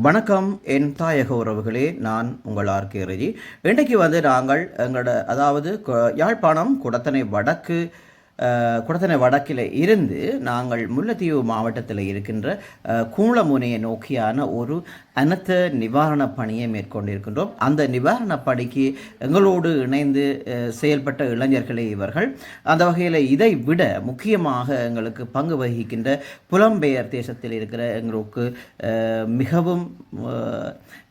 வணக்கம் என் தாயக உறவுகளே, நான் உங்கள் ஆர்கே ரஜி. இன்றைக்கு நாங்கள் எங்களோட யாழ்ப்பாணம் குடத்தனை வடக்கில் இருந்து நாங்கள் முல்லைத்தீவு மாவட்டத்தில் இருக்கின்ற கூளமுனையை நோக்கியான ஒரு அனர்த்த நிவாரணப் பணியை மேற்கொண்டிருக்கின்றோம். அந்த நிவாரணப் பணிக்கு எங்களோடு இணைந்து செயல்பட்ட இளைஞர்களே இவர்கள். அந்த வகையில் இதை விட முக்கியமாக எங்களுக்கு பங்கு வகிக்கின்ற புலம்பெயர் தேசத்தில் இருக்கிற எங்களுக்கு மிகவும்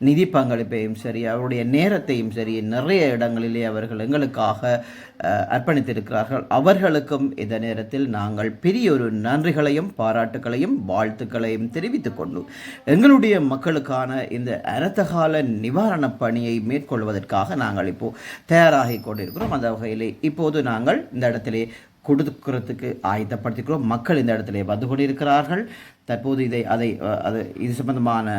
நிதி பங்களிப்பையும் சரி, அவருடைய நேரத்தையும் சரி, நிறைய இடங்களிலே அவர்கள் எங்களுக்காக அர்ப்பணித்திருக்கிறார்கள். அவர்களுக்கும் இந்த நேரத்தில் நாங்கள் பெரிய ஒரு நன்றிகளையும் பாராட்டுகளையும் வாழ்த்துக்களையும் தெரிவித்துக் கொண்டு எங்களுடைய மக்களுக்கான இந்த அரசகால நிவாரணப் பணியை மேற்கொள்வதற்காக நாங்கள் இப்போது தயாராகி கொண்டிருக்கிறோம். அந்த வகையில் இப்போது நாங்கள் இந்த இடத்திலே கொடுக்கிறதுக்கு ஆயத்தப்படுத்திக்கிறோம். மக்கள் இந்த இடத்திலே வந்து கொண்டிருக்கிறார்கள். தற்போது இது சம்பந்தமான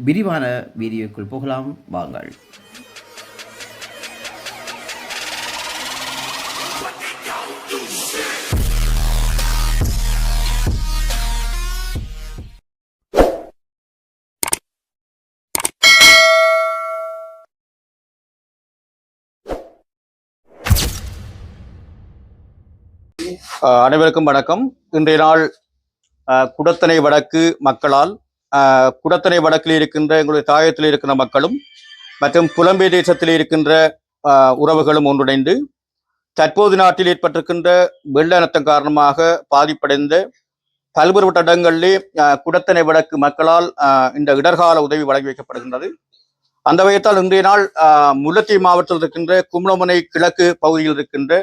விரிவான வீடியோக்குள் போகலாம் வாங்கள். அனைவருக்கும் வணக்கம். இன்றைய நாள் குடத்தனை வடக்கு மக்களால் குடத்தனை வடக்கில் இருக்கின்ற எங்களுடைய தாயத்தில் இருக்கிற மக்களும் மற்றும் புலம்பெயர் தேசத்தில் இருக்கின்ற உறவுகளும் ஒன்றிணைந்து தற்போது நாட்டில் ஏற்பட்டிருக்கின்ற வெள்ள அனர்த்தம் காரணமாக பாதிப்படைந்த பல்வேறு இடங்களிலே குடத்தனை வடக்கு மக்களால் இந்த இடர்கால உதவி வழங்கி வைக்கப்படுகின்றது. அந்த வகையத்தால் இன்றைய நாள் முல்லைத்தீவு மாவட்டத்தில் இருக்கின்ற கும்ளமுனை கிழக்கு பகுதியில் இருக்கின்ற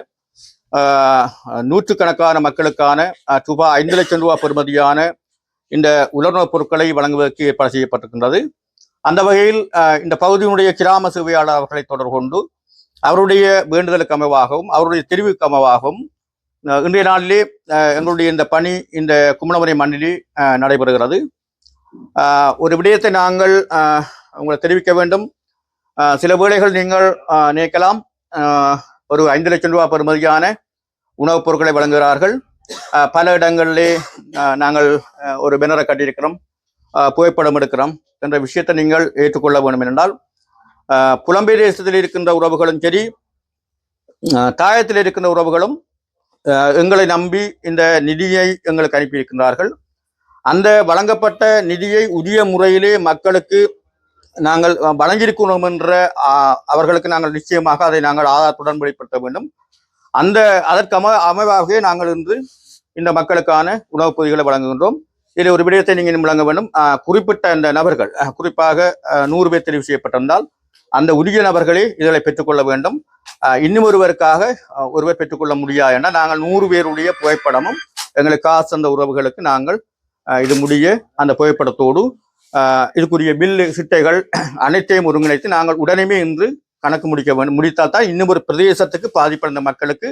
நூற்றுக்கணக்கான மக்களுக்கான ரூபாய் 5 லட்சம் பெறுமதியான இந்த உலர்ணப் பொருட்களை வழங்குவதற்கு ஏற்பாடு செய்யப்பட்டிருக்கின்றது. அந்த வகையில் இந்த பகுதியினுடைய கிராம சேவையாளர் அவர்களை தொடர்பு கொண்டு அவருடைய வேண்டுதலுக்கு அமைவாகவும் அவருடைய தெரிவுக்கு அமைவாகவும் இன்றைய நாளிலே எங்களுடைய இந்த பணி இந்த கும்ளமுனை மண்ணிலே நடைபெறுகிறது. ஒரு விடயத்தை நாங்கள் உங்களை தெரிவிக்க வேண்டும். சில வேளைகள் நீங்கள் நினைக்கலாம், ஒரு 5 லட்சம் ரூபாய் பெறுமதியான உணவுப் பொருட்களை வழங்குகிறார்கள். பல இடங்களிலே நாங்கள் ஒரு பேனரை கட்டியிருக்கிறோம், புகைப்படம் எடுக்கிறோம் என்ற விஷயத்தை நீங்கள் ஏற்றுக்கொள்ள வேண்டும். என்றால் புலம்பெயர் தேசத்தில் இருக்கின்ற உறவுகளும் சரி, தாயத்தில் இருக்கின்ற உறவுகளும் எங்களை நம்பி இந்த நிதியை எங்களுக்கு அனுப்பியிருக்கின்றார்கள். அந்த வழங்கப்பட்ட நிதியை உரிய முறையிலே மக்களுக்கு நாங்கள் வழங்கியிருக்கணும் என்ற அவர்களுக்கு நாங்கள் நிச்சயமாக அதை நாங்கள் ஆதாரத்துடன் வெளிப்படுத்த வேண்டும். அதற்கு அமைவாகவே நாங்கள் இன்று இந்த மக்களுக்கான உணவுப் பொதிகளை வழங்குகின்றோம். இதில் ஒரு விடயத்தை நீங்கள் வழங்க வேண்டும். குறிப்பிட்ட அந்த நபர்கள், குறிப்பாக 100 பேர் தெரிவு செய்யப்பட்டிருந்தால் அந்த உரிய நபர்களே இதை பெற்றுக்கொள்ள வேண்டும். இன்னும் ஒருவர் பெற்றுக்கொள்ள முடியாது என நாங்கள் 100 பேருடைய புகைப்படமும் எங்களுக்கு காசு அந்த உறவுகளுக்கு நாங்கள் இது முடிய அந்த புகைப்படத்தோடு இதுக்குரிய பில்லு சிட்டைகள் அனைத்தையும் ஒருங்கிணைத்து நாங்கள் உடனே இன்று கணக்கு முடிக்க வேண்டும். முடித்தால் தான் இன்னும் ஒரு பிரதேசத்துக்கு பாதிப்படைந்த மக்களுக்கு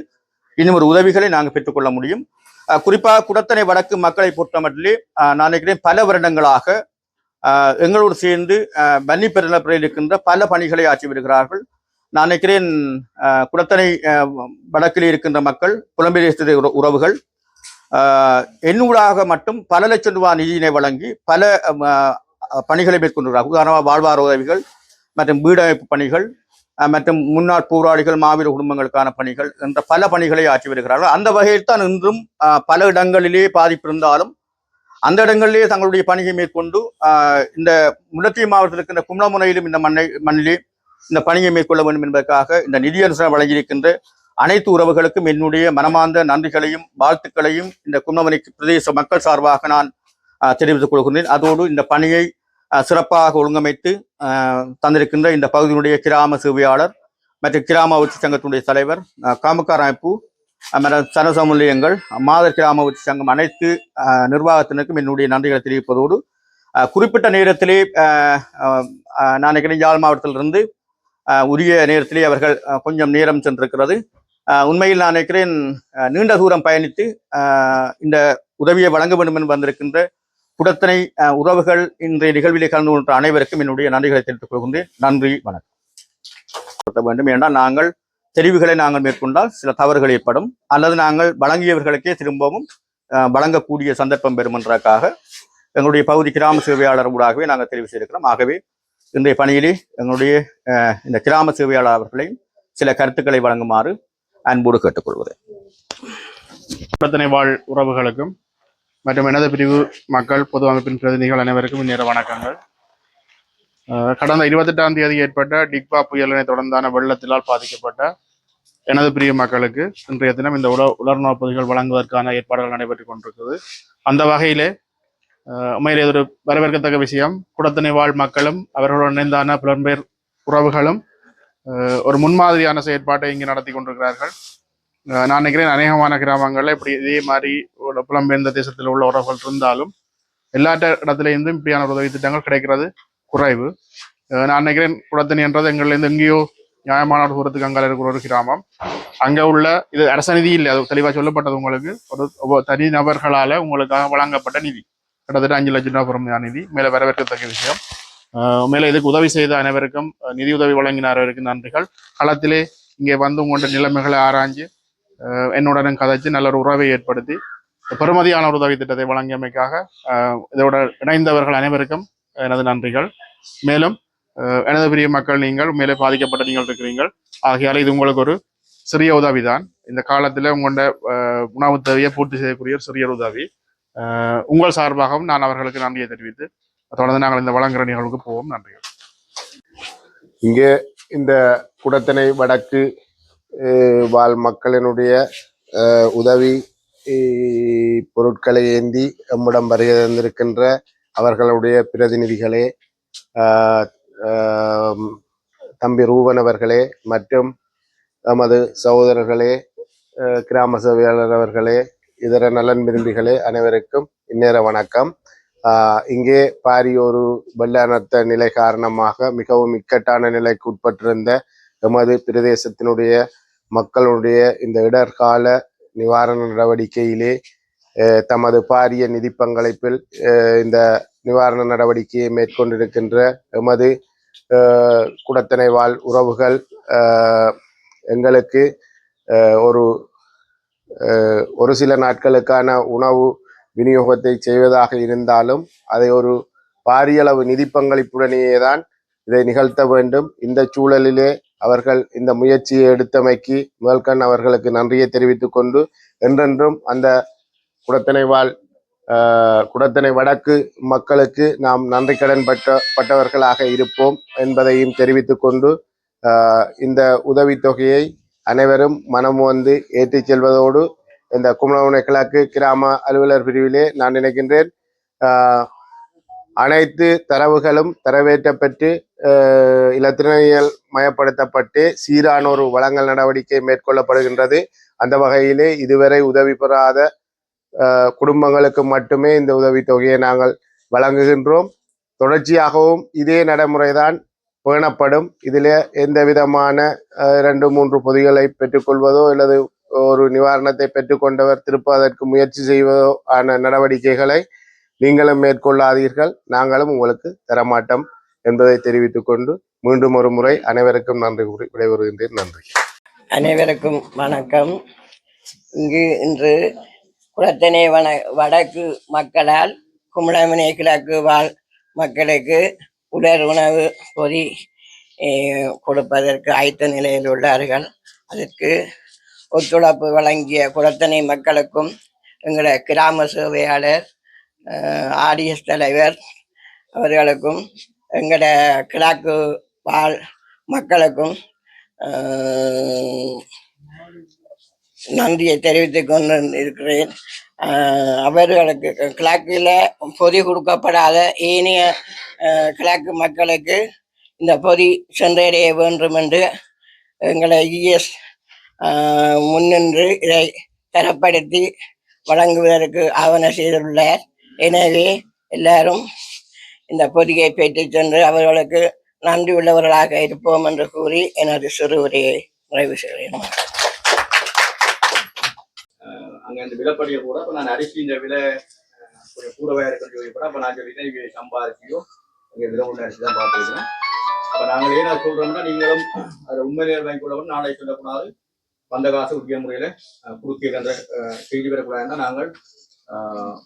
இன்னும் ஒரு உதவிகளை நாங்கள் பெற்றுக்கொள்ள முடியும். குறிப்பாக குடத்தனை வடக்கு மக்களை பொறுத்தமட்டிலே நான் நினைக்கிறேன் பல வருடங்களாக எங்களோடு சேர்ந்து வன்னி பெருநிலப்பறையில் இருக்கின்ற பல பணிகளை ஆற்றி வருகிறார்கள். நான் நினைக்கிறேன் குடத்தனை வடக்கில் இருக்கின்ற மக்கள், புலம்பெயர் உறவுகள் எண்ணூடாக மட்டும் பல லட்சம் ரூபாய் நிதியினை வழங்கி பல பணிகளை மேற்கொண்டுள்ளார்கள். உதாரணமாக வாழ்வார உதவிகள் மற்றும் வீடமைப்பு பணிகள் மற்றும் முன்னாள் போராளிகள், மாவீர குடும்பங்களுக்கான பணிகள் என்ற பல பணிகளை ஆற்றி வருகிறார்கள். அந்த வகையில் தான் இன்றும் பல இடங்களிலே பாதிப்பு இருந்தாலும் அந்த இடங்களிலே தங்களுடைய பணியை மேற்கொண்டு இந்த முல்லைத்தீவு மாவட்டத்தில் இருக்கின்ற கும்ளமுனையிலும் இந்த மண்ணிலே இந்த பணியை மேற்கொள்ள வேண்டும் என்பதற்காக இந்த நிதியனுசரணை வழங்கியிருக்கின்ற அனைத்து உறவுகளுக்கும் என்னுடைய மனமார்ந்த நன்றிகளையும் வாழ்த்துக்களையும் இந்த கும்ளமுனை பிரதேச மக்கள் சார்பாக நான் தெரிவித்துக் கொள்கின்றேன். அதோடு இந்த பணியை சிறப்பாக ஒழுங்கமைத்து தந்திருக்கின்ற இந்த பகுதியினுடைய கிராம சேவையாளர் மற்றும் கிராம உச்சி சங்கத்தினுடைய தலைவர், காமக்கார அமைப்பு மற்றும் சனசமுல்லியங்கள், மாதர் கிராம உச்சி சங்கம் அனைத்து நிர்வாகத்தினருக்கும் என்னுடைய நன்றிகளை தெரிவிப்பதோடு குறிப்பிட்ட நேரத்திலே நான் நினைக்கிறேன் யாழ் மாவட்டத்திலிருந்து உரிய நேரத்திலே அவர்கள் கொஞ்சம் நேரம் சென்றிருக்கிறது. உண்மையில் நான் நினைக்கிறேன் நீண்ட தூரம் பயணித்து இந்த உதவியை வழங்க வேண்டும் என்று வந்திருக்கின்ற குடத்தனை உறவுகள் இன்றைய நிகழ்விலே கலந்து கொண்ட அனைவருக்கும் என்னுடைய நன்றிகளை தெரிவித்துக் கொள்கின்றேன். நன்றி, வணக்கம். வேண்டும் ஏனென்றால் நாங்கள் தெரிவுகளை நாங்கள் மேற்கொண்டால் சில தவறுகள் ஏற்படும், அல்லது நாங்கள் வழங்கியவர்களுக்கே திரும்பவும் வழங்கக்கூடிய சந்தர்ப்பம் பெறும் என்றதுக்காக எங்களுடைய பகுதி கிராம சேவையாளர் ஊடாகவே நாங்கள் தெரிவு செய்திருக்கிறோம். ஆகவே இன்றைய பணியிலே எங்களுடைய இந்த கிராம சேவையாளர் அவர்களையும் சில கருத்துக்களை வழங்குமாறு அன்போடு கேட்டுக்கொள்வது. பிரச்சனை வாழ் உறவுகளுக்கும் மற்றும் எனது பிரிவு மக்கள் பொது அமைப்பின் பிரதிநிதிகள் அனைவருக்கும் இந்நேர வணக்கங்கள். கடந்த 28ஆம் தேதி ஏற்பட்ட டிக்வா புயலினை தொடர்ந்தான வெள்ளத்தினால் பாதிக்கப்பட்ட எனது பிரிவு மக்களுக்கு இன்றைய தினம் இந்த உலர்நோய் பொதிகள் வழங்குவதற்கான ஏற்பாடுகள் நடைபெற்றுக் கொண்டிருக்கிறது. அந்த வகையிலே உண்மையிலே ஒரு வரவேற்கத்தக்க விஷயம். குடத்தினை வாழ் மக்களும் அவர்களுடன் இணைந்தான புலம்பெயர் உறவுகளும் ஒரு முன்மாதிரியான செயற்பாட்டை இங்கு நடத்தி கொண்டிருக்கிறார்கள். நான் நினைக்கிறேன் அநேகமான கிராமங்களில் இப்படி இதே மாதிரி புலம்பெயர்ந்த தேசத்தில் உள்ள உறவுகள் இருந்தாலும் எல்லா இடத்துலேருந்தும் இப்படியான உதவி திட்டங்கள் கிடைக்கிறது குறைவு. நான் நினைக்கிறேன் குடத்தனி என்றது எங்கள்லேருந்து எங்கேயோ நியாயமான தூரத்துக்கு அங்கே இருக்கிற ஒரு கிராமம். அங்கே உள்ள இது அரச நிதி இல்லை, அது தெளிவாக சொல்லப்பட்டது. உங்களுக்கு ஒரு தனி நபர்களால் உங்களுக்காக வழங்கப்பட்ட நிதி கிட்டத்தட்ட 5 லட்சம் ரூபாய் பொறுமையான நிதி. மேலே வரவேற்கத்தக்க விஷயம். மேலே இதுக்கு உதவி செய்த அனைவருக்கும், நிதி உதவி வழங்கின அனைவருக்கும் நன்றிகள். களத்திலே இங்கே வந்து உங்களோட நிலைமைகளை ஆராய்ஞ்சு என்னுடன் கதைச்சு நல்ல ஒரு உறவை ஏற்படுத்தி பெருமதியான ஒரு உதவி திட்டத்தை வழங்கியமைக்காக இதோட இணைந்தவர்கள் அனைவருக்கும் எனது நன்றிகள். மேலும் எனது பிரிய மக்கள், நீங்கள் மேலே பாதிக்கப்பட்ட நீங்கள் இருக்கிறீர்கள். ஆகையால் இது உங்களுக்கு ஒரு சிறிய உதவி தான். இந்த காலத்தில் உங்களோட உணவு தேவையை பூர்த்தி செய்யக்கூடிய ஒரு சிறிய உதவி. உங்கள் சார்பாகவும் நான் அவர்களுக்கு நன்றியை தெரிவித்து தொடர்ந்து நாங்கள் இந்த வழங்குற நிகழ்வுக்கு போவோம். நன்றிகள். இங்கே இந்த குடத்தனை வடக்கு வாழ் மக்களினுடைய உதவி பொருட்களை ஏந்தி நம்மிடம் வருகை தந்திருக்கின்ற அவர்களுடைய பிரதிநிதிகளே, தம்பி ரூபன் அவர்களே மற்றும் நமது சகோதரர்களே, கிராம சேவையாளர் அவர்களே, இதர நலன் விரும்பிகளே, அனைவருக்கும் இந்நேர வணக்கம். இங்கே பாரிய ஒரு வெள்ள நிலை காரணமாக மிகவும் இக்கட்டான நிலைக்கு உட்பட்டிருந்த எமது பிரதேசத்தினுடைய மக்களுடைய இந்த இடர்கால நிவாரண நடவடிக்கையிலே தமது பாரிய நிதி பங்களிப்பில் இந்த நிவாரண நடவடிக்கையை மேற்கொண்டிருக்கின்ற எமது குடத்தனை வாழ் உறவுகள் எங்களுக்கு ஒரு சில நாட்களுக்கான உணவு விநியோகத்தை செய்வதாக இருந்தாலும் அதை ஒரு பாரியளவு நிதி பங்களிப்புடனேயே தான் இதை நிகழ்த்த வேண்டும். இந்த சூழலிலே அவர்கள் இந்த முயற்சியை எடுத்தமைக்கு முதல்கண் அவர்களுக்கு நன்றியை தெரிவித்துக் கொண்டு என்றென்றும் அந்த குடத்தனை வடக்கு மக்களுக்கு நாம் நன்றி கடன் பட்டவர்களாக இருப்போம் என்பதையும் தெரிவித்துக் கொண்டு இந்த உதவித்தொகையை அனைவரும் மனம் வந்து ஏற்றிச் செல்வதோடு இந்த குமரமுனை கிழக்கு கிராம அலுவலர் பிரிவிலே நான் நினைக்கின்றேன் அனைத்து தரவுகளும் தரவேற்றப்பட்டு இலத்திரனியல் மயப்படுத்தப்பட்டு சீரான ஒரு வழங்கல் நடவடிக்கை மேற்கொள்ளப்படுகின்றது. அந்த வகையிலே இதுவரை உதவி பெறாத குடும்பங்களுக்கு மட்டுமே இந்த உதவித்தொகையை நாங்கள் வழங்குகின்றோம். தொடர்ச்சியாகவும் இதே நடைமுறைதான் பேணப்படும். இதில் எந்த விதமான 2-3 பொதிகளை பெற்றுக்கொள்வதோ அல்லது ஒரு நிவாரணத்தை பெற்றுக்கொண்டவர் திருப்பதற்கு முயற்சி செய்வதோ ஆன நடவடிக்கைகளை நீங்களும் மேற்கொள்ளாதீர்கள், நாங்களும் உங்களுக்கு தரமாட்டோம் என்பதை தெரிவித்துக் கொண்டு மீண்டும் ஒரு முறை அனைவருக்கும் நன்றி கூறி விடைபெறுகின்றேன். நன்றி. அனைவருக்கும் வணக்கம். இன்று குடத்தனை வடக்கு மக்களால் குமரமுனை கிழக்கு வாழ் மக்களுக்கு உலர் உணவு பொதி கொடுப்பதற்கு ஆயத்த நிலையில் உள்ளார்கள். அதற்கு ஒத்துழைப்பு வழங்கிய குடத்தனை மக்களுக்கும் எங்களோட கிராம சேவையாளர் ஆர்டிஎஸ் தலைவர் அவர்களுக்கும் எங்களோட கிழக்கு வாழ் மக்களுக்கும் நன்றியை தெரிவித்துக் கொண்டு இருக்கிறேன். அவர்களுக்கு கிழக்கில் பொதி கொடுக்கப்படாத ஏனைய கிழக்கு மக்களுக்கு இந்த பொதி சென்றடைய வேண்டும் என்று எங்களை இஎஸ் முன்னின்று இதை தரப்படுத்தி வழங்குவதற்கு ஆவணம் செய்துள்ளார். எனவே எல்லாரும் இந்த பொதியை பெற்று சென்று அவர்களுக்கு நன்றி உள்ளவர்களாக இருப்போம் என்று கூறி எனது சிறு உரையை நிறைவு செய்கிறேன். அங்கே இந்த விலைப்படியை கூட இப்போ நான் அரிசி இந்த விலை கொஞ்சம் கூடவே இருக்குன்னு சொல்லி கூட அப்போ நான் சொல்லிட்டேன் இங்கே சம்பாதிச்சியும் இங்கே விலை உள்ள அரிசி தான் பார்த்துருக்கேன். அப்போ நாங்கள் ஏன் அதை சொல்கிறோம்னா நீங்களும் அதை உண்மையிலே வாங்கி கொள்ளவும் நாளை சொல்லக்கூடாது, வந்த காசு உரிய முறையில் கொடுக்கிற அந்த செய்தி வரக்கூடாதுன்னா நாங்கள்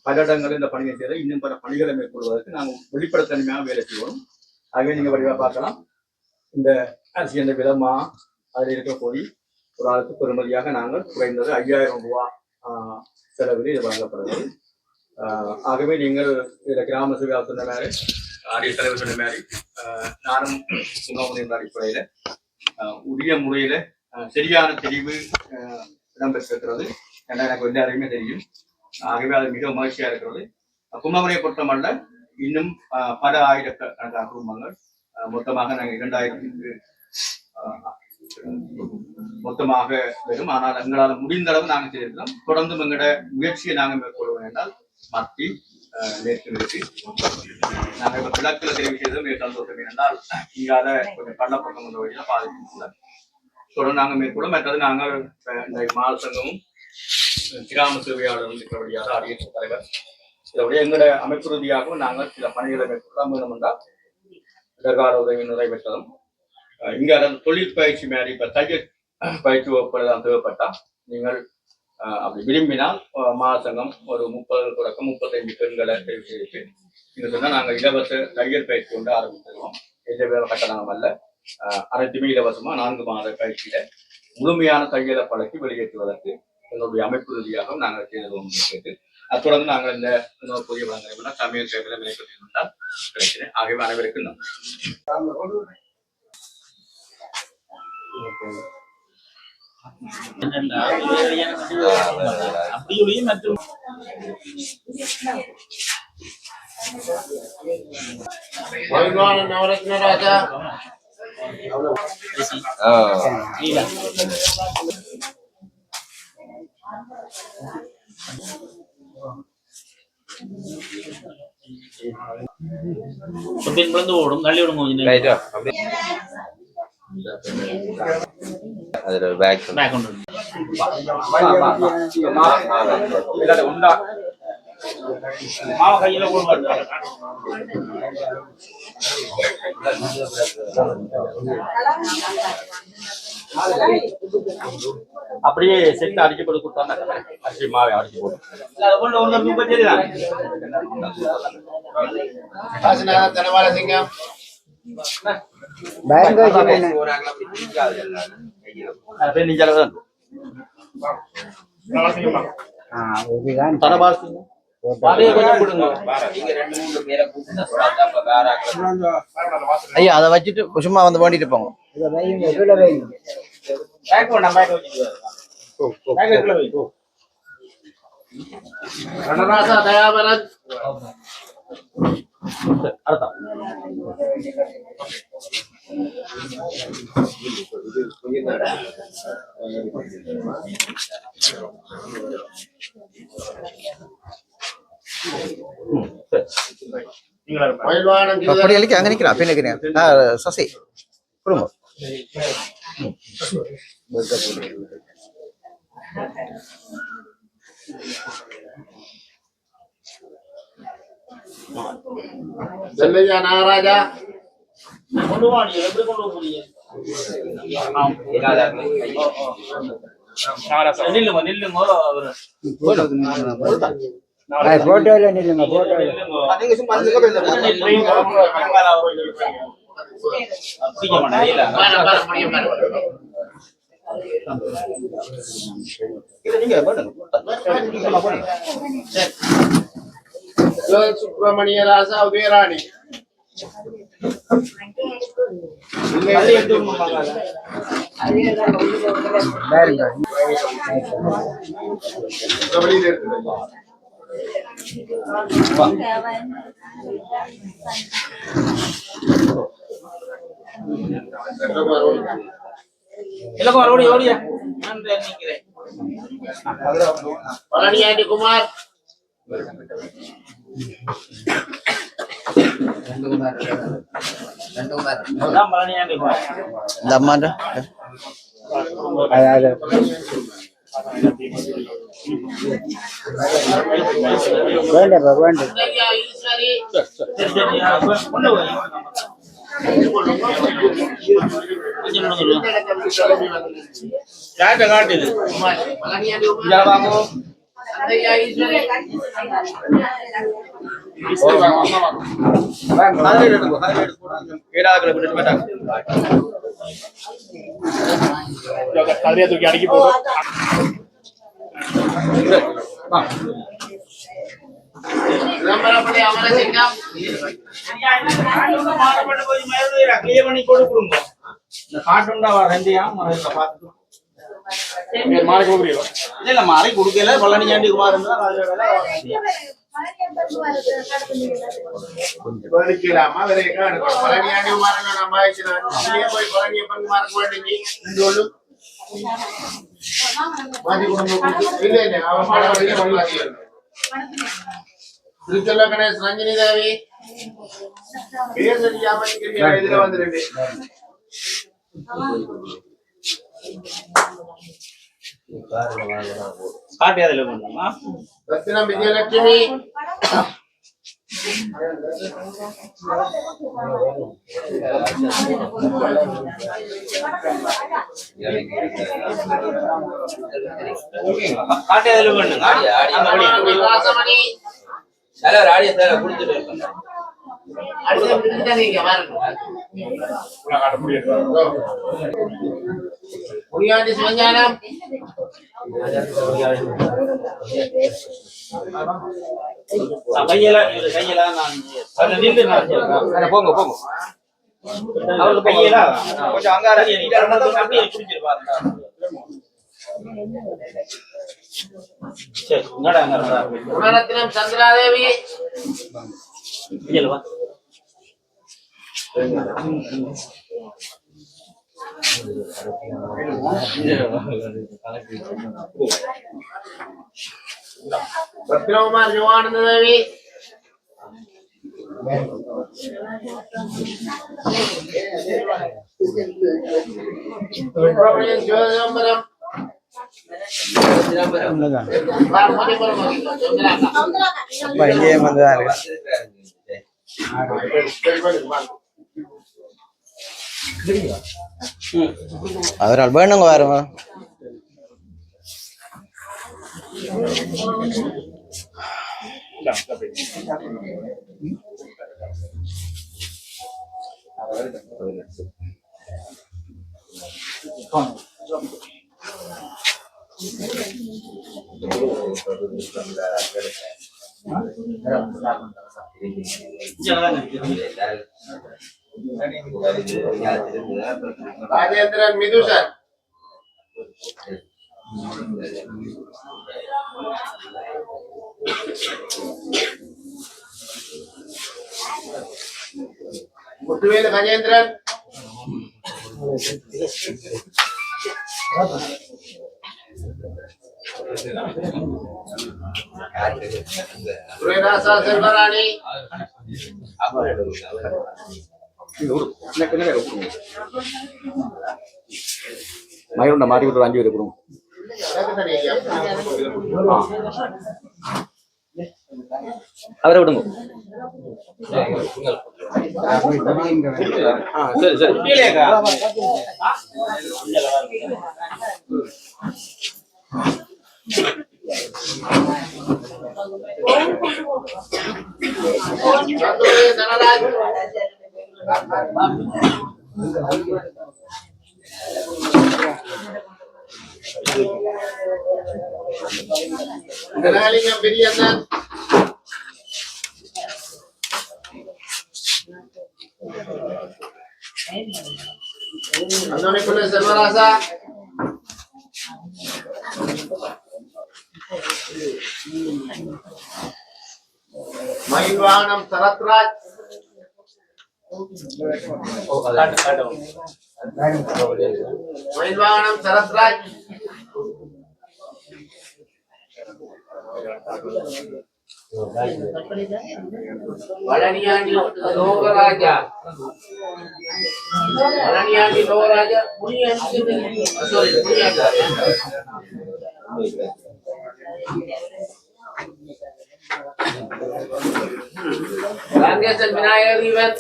பல இடங்களில் இந்த பணியை செய்த இன்னும் பல பணிகளை மேற்கொள்வதற்கு நாங்கள் வெளிப்படைத்தன்மையாக வேலை செய்வோம். ஆகவே நீங்கள் வடிவாக பார்க்கலாம், இந்த அரிசி என்ற விதமா அதில் இருக்கிற போய் ஒரு ஆளுக்கு பெறுமதியாக நாங்கள் குறைந்தது 5000 ரூபாய் செலவில் இது வழங்கப்படுகிறது. ஆகவே நீங்கள் இதில் கிராம சேவை சொன்ன மாதிரி ஆரிய தலைவர் சொன்ன மாதிரி நானும் சுண்ணாமணி என்ற அடிப்படையில் உரிய முறையில் சரியான தெரிவு இடம்பெற்றிருக்கிறது. ஏன்னா எனக்கு எல்லாருமே தெரியும். ஆகவே அது மிக மகிழ்ச்சியாக இருக்கிறது. கும்பமனையை பொறுத்தமல்ல இன்னும் பல ஆயிரக்கணக்கான குடும்பங்கள் மொத்தமாக நாங்கள் 2000 மொத்தமாக வரும். ஆனால் எங்களால் முடிந்த அளவு நாங்கள் செய்திருக்கிறோம். தொடர்ந்து எங்களோட முயற்சியை நாங்கள் மேற்கொள்வோம் என்றால் மத்தி மேற்கு நிறுத்தி நாங்கள் இப்போ கிழக்கில் தெரிவு செய்தது மிக சந்தோஷம். என்றால் இங்கால கொஞ்சம் பள்ளப்பக்கம் என்ற வழியில் பாதிப்பு தொடர்ந்து நாங்கள் மேற்கொள்ளும். மற்றது நாங்கள் இந்த மால் சங்கமும் கிராம சேவையாளர்கள் இருக்கிறபடியாக அடியேற்ற தலைவர் இதோடைய எங்களோட அமைப்பு ரீதியாகவும் நாங்கள் சில பணிகளை மேற்கொள்ள வேண்டும் என்றால் இதற்கான உதவி நிறைவேற்றதும் இங்கே தொழில் பயிற்சி மேலே இப்போ தையல் பயிற்சி வகுப்புதான் தேவைப்பட்டா நீங்கள் அப்படி விரும்பினால் மாசங்கம் ஒரு 30 தொடக்கம் 35 பெண்களை தெரிவு செய்து நீங்கள் சொன்னால் நாங்கள் இலவச தையல் பயிற்சி கொண்டு ஆரம்பிச்சிருவோம். எந்த வித கட்டணம் அல்ல, அனைத்துமே இலவசமாக 4 மாத பயிற்சியில முழுமையான தையலை பழக்கி வெளியேற்றுவதற்கு எங்களுடைய அமைப்பு ரீதியாகவும் நாங்கள் செய்தோம் கேட்டு தொடர்ந்து நாங்கள் இந்த இன்னொரு புதிய வழங்குறோம்னா சமையல் சேவைகளை விலைப்பட்டிருந்தால் கிடைக்கிறேன். ஆகவே அனைவருக்கும் நவரத்ன ராஜா ஓடும் தள்ளி விடுங்க. அதில் பேக் உண்டா மாவு கையில அப்படியே செட்டு அடிச்சு போட்டு கொடுத்தா அரிசி மாவை அடிச்சு போட்டு தனவாளசிங்கம் ஐயா அதை வச்சுட்டு சும்மா வந்து வேண்டிட்டு போங்க. கணராசா தயாபரன் அப்படி அழிக்க அங்க நிக்கிறா அப்படி நிக்கிறேன் சசி குடும்பம் செல்லையா நாகராஜா போட்டோல நில்லுங்க போட்டோல சுப்பிரமணிய ராசா உதயராணி பழனியாண்டி குமார் இந்த அம்மாண்ட வேண்டப்பா வேண்ட கதிரையை தூக்கி அடக்கி போடும். மாறி கொடுக்குறீங்களா? இல்ல மாறி கொடுக்கல பழனியாண்டி குமார் கேளாமா வேற பழனியாண்டி குமாரன் நம்ம போய் பழனியப்பன் குமாரன் வேண்டி சொல்லு மாதி குடும்பம் இல்ல இல்ல அவன் பாட திருச்செல்ல கணேஷ் ரஞ்சினி தேவி பேர் தெரியாம இதுல வந்துருங்க ரத்தினம் விஜயலட்சுமி முனியாண்டி சிவஞானம் போங்க போங்க கொஞ்சம் அங்கார குணரத்னம் சந்திராதேவி ரத்னகுமார் யுவானந்த தேவி சிவசிதம்பரம் அதனால் வேணுங்க வருமா ராஜேந்திரன் மிதுசன் முத்துவேலு கஜேந்திரன் சுரேதாசா செல்வராணி மயிருண்ட மாட்டி விட்டு 5 பேர் கொடுங்க அவரை விடுங்க சரி சரி தனலிங்கம் பெரியண்ணன் அந்தோணிக்குள்ள செல்வராசா மயில் வாகனம் சரத்ராஜ் மயில் வாகனம் சரத்ராஜ் பழனியாண்டி லோகராஜா பழனியாண்டி லோகராஜா ராங்கேசன் விநாயகர் இவன்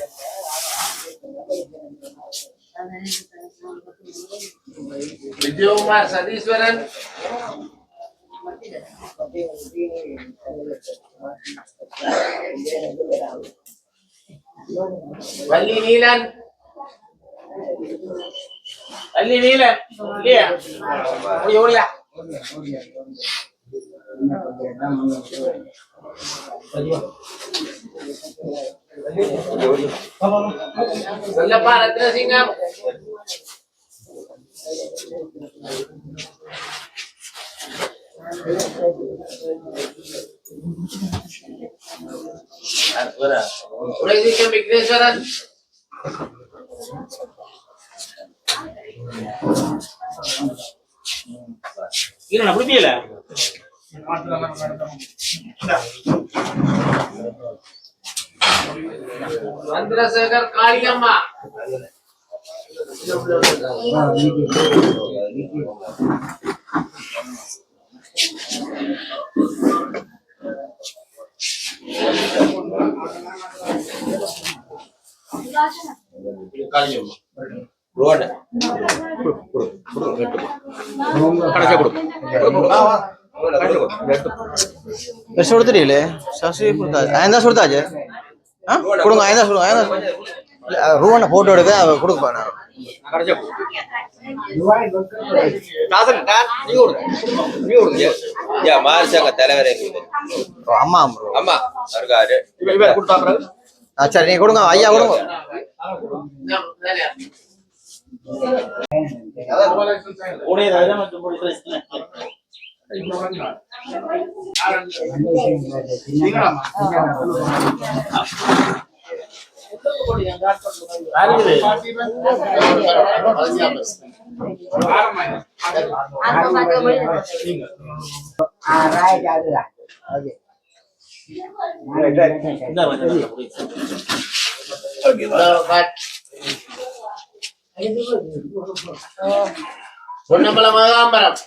விஜயகுமார் சதீஸ்வரன் வள்ளி நீலன் இல்லையா ஓடியா சொல்லப்பா ரத்னசிங்கம் உலகிக்கும் விக்னேஸ்வரன் பிடிக்கல சந்திரசேகர் காளியம்மா கொடுத்துட்டீங்களே சசி கொடுத்தாச்சு ஆயந்தான் கொடுத்தாச்சு ஆ கொடுங்க ஆயந்தான் சொல்லுங்க ஆயந்தான் ரூவனை போட்டோ எடுக்க கொடுப்பா மாரிசாங்க தலைவரே அம்மா அம்மா இருக்காரு சரி நீங்க கொடுங்க ஐயா கொடுங்க பொன்னம்பல மகாம்பரம்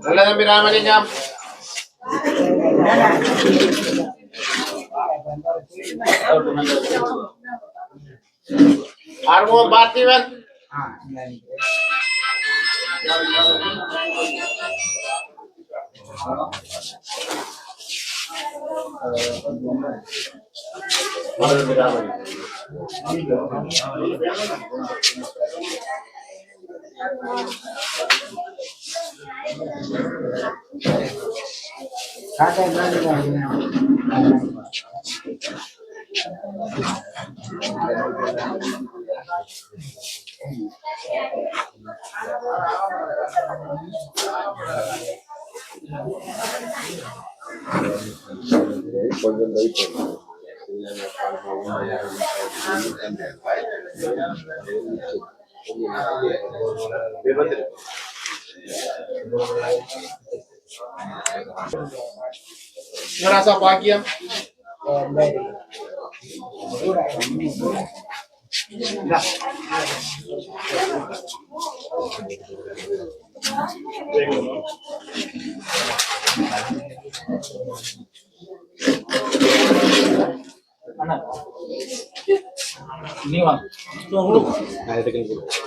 தம்பி ராமலிங்கம் ஆர்வம் Parthivan merasa bahagia.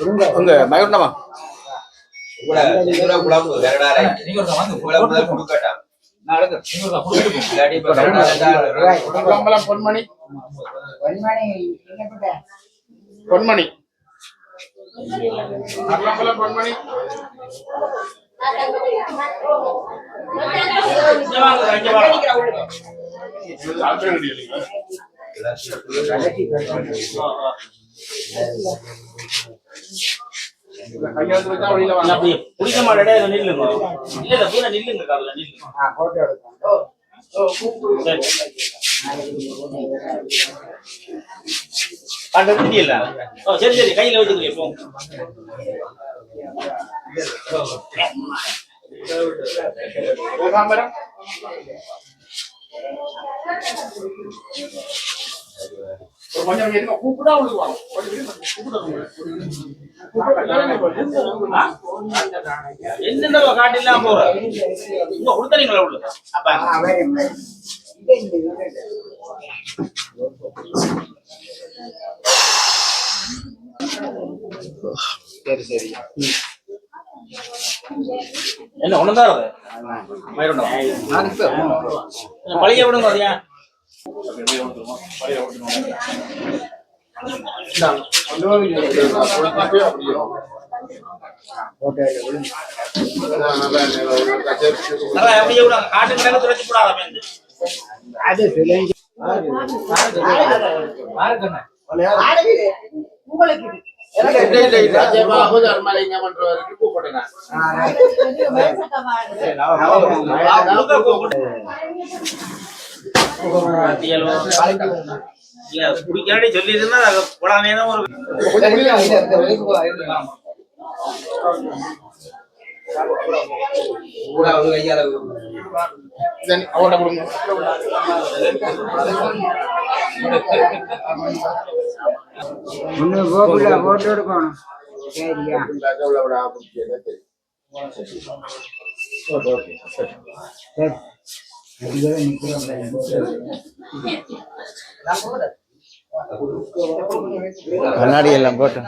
Enggak, bayar nama. பொன்மணி பொன்மணி பொன்மணி குடிக்க மாட்டே நில்லுங்க இல்ல பூரா நில்லுங்க கால நில்லுங்க பண்றது இல்ல சரி சரி கையில வச்சுக்கிறீங்க போ கோகாம்பரம் கொஞ்சம் என்ன கூப்பிடா விடுவாங்க என்னென்ன காட்டிலாம் போற கொடுத்தீங்களா உள்ள அப்ப என்ன ஒண்ணுதான் பழைய விடுங்க அதையா அப்படியே விடுங்க காட்டு கிடக்கு துடைச்சு போடாத அது சிலைஞ்சு குடிக்காடி சொல்லி இருந்தா போடாமே தான் ஒரு ஒண்ணு கோகுல போட்டு எடுக்கணும் சரியா சரி கண்ணாடி எல்லாம் போட்டு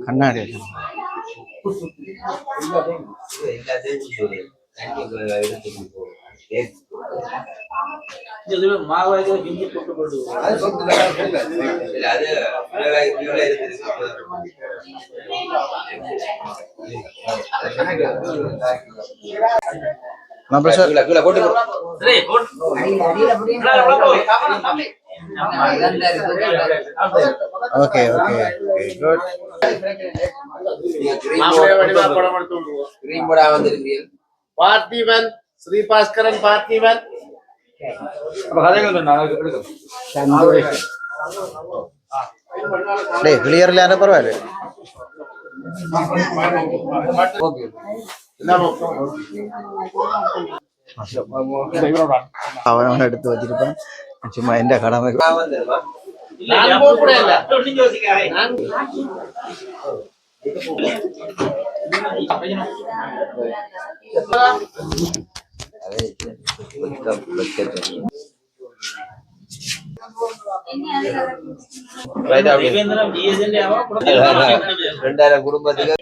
கண்ணாடி மாவாய் பிஞ்சு போட்டு போட்டு okay okay good Parthiban Sribaskaran Parthiban சந்தோஷம் டேய் கிளியர்ல யாரும் பரவாயில்ல அவன் எடுத்து வச்சிருப்பான் சும்மா எந்த கடமை குடும்பத்துக்கு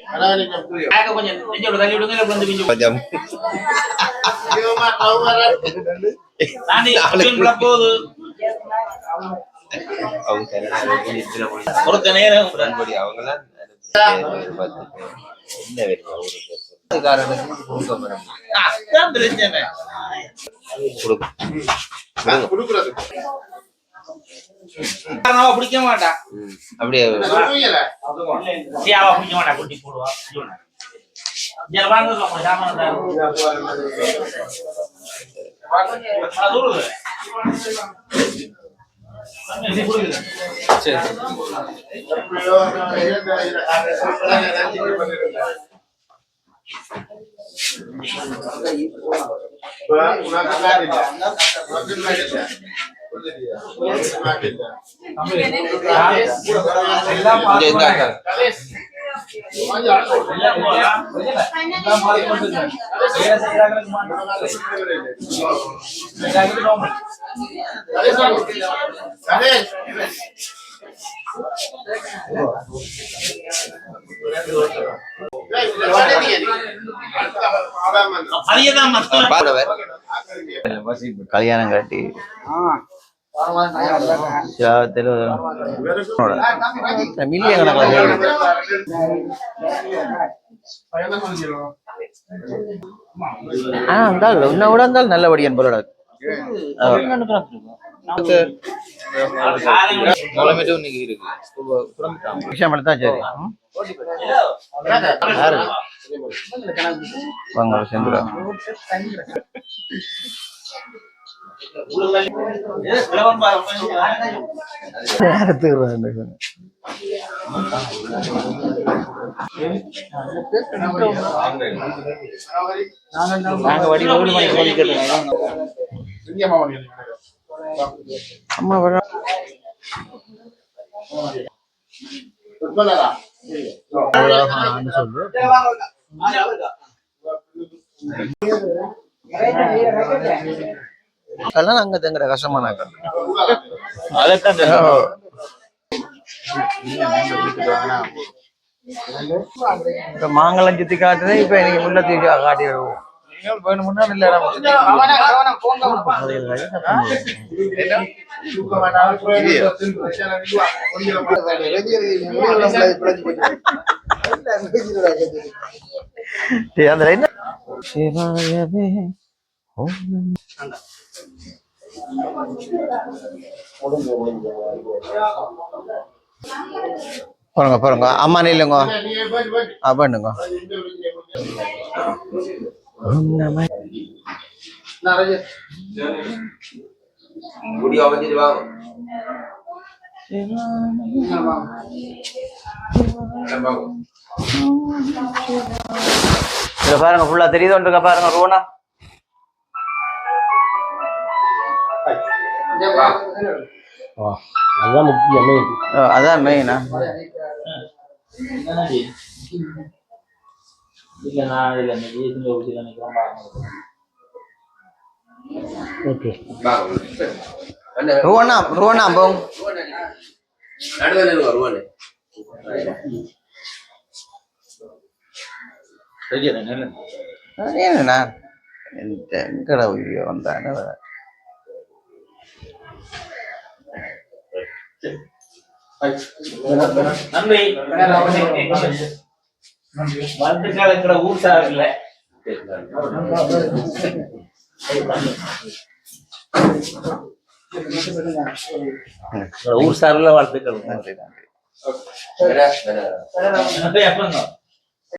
அவங்களாம் பிடிக்க மாட்டா அப்படியே பிடிக்க மாட்டா குட்டி போடுவா கல்யாணம் கட்டி மில்லியன் கணக்கில் இருந்தாலும் உன்னை விட இருந்தாலும் நல்லபடி என்பதோட விஷயம் தான் சரி வாங்க சேர்ந்துடா அம்மா சொல்லு அதெல்லாம் அங்க தங்குற கஷ்டமானாக்கள் அதைத்தான் இப்ப மாங்கலம் சுத்தி காட்டுறது இப்ப நீங்க முல்லைத்தீவு காட்டி வருவோம் வேணும்னா இல்ல அந்த லைன் சிவாயவே பாருங்க பாருங்க அம்மா இல்லைங்க பண்ணுங்க பாருங்க ஃபுல்லா தெரியுது பாருங்க ரோனா அதான் முக்கியமே அதான் மெயினா இல்ல நான் இல்ல நினைக்கிறேன் ஓகே ரோனா ரோனா போங்க ஏன்னா எங்கட வீடியோ வந்தானே நன்றி வாழ்த்துக்கள் எங்கட ஊர் சார்பில் ஊர் சார்பில் வாழ்த்துக்கள் நன்றி நன்றி